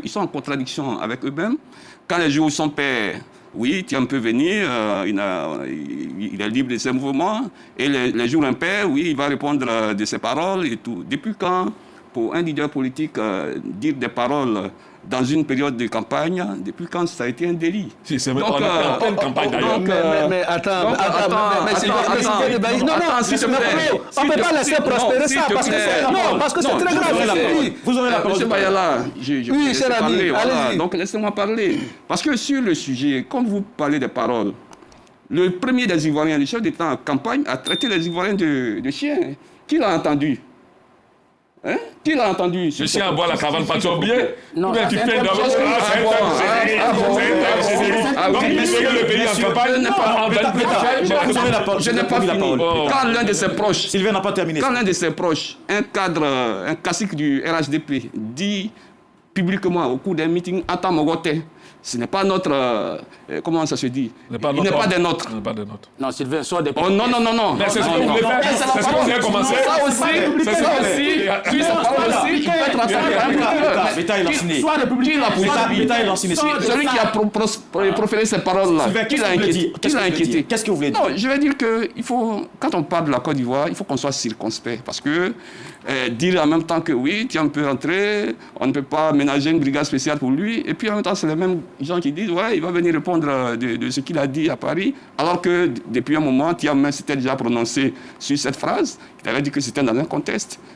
Ils sont en contradiction avec eux-mêmes. Quand les jours sont pairs, oui, Thiam peut venir, il est libre de ses mouvements. Et les jours impairs, oui, il va répondre de ses paroles et tout. Depuis quand, pour un leader politique, dire des paroles dans une période de campagne, depuis quand ça a été un délit? Si, c'est vrai, on a fait une campagne d'ailleurs. Mais attends, s'il te plaît. On ne peut pas laisser prospérer ça, parce que c'est très grave. Vous aurez la parole. M. Bayala, oui, cher ami, allez-y. Donc laissez-moi parler. Parce que sur le sujet, comme vous parlez des paroles, le premier des Ivoiriens, le chef d'État en campagne, a traité les Ivoiriens de chiens. Qui l'a entendu? Hein? Qui l'a entendu? Je suis à boire la cavale, pas trop bien. Non, tu fais c'est un thème le pays en campagne. Je n'ai pas fini. Quand l'un de ses proches, Sylvain n'a pas terminé. Quand l'un de ses proches, un cadre, un classique du RHDP, dit publiquement au cours d'un meeting à Tamogote, ce n'est pas notre... comment ça se dit? Il n'est pas des nôtres. Non, Sylvain, soit des... Oh non. Mais c'est ce que vous voulez faire. C'est ce que vous avez commencé. Ça aussi, il peut être entendu. L'État est lanciné. Soit républicain. L'État est lanciné. Celui qui a proféré ces paroles-là, qui l'a inquiété? Qu'est-ce que vous voulez dire? Non, je vais dire que il faut, quand on parle de la Côte d'Ivoire, il faut qu'on soit circonspect. Parce que dire en même temps que oui, Thiam peut rentrer, on ne peut pas ménager une brigade spéciale pour lui. Et puis en même temps, c'est les mêmes gens qui disent ouais, il va venir répondre de ce qu'il a dit à Paris. Alors que depuis un moment, Thiam s'était déjà prononcé sur cette phrase. Il avait dit que c'était dans un contexte.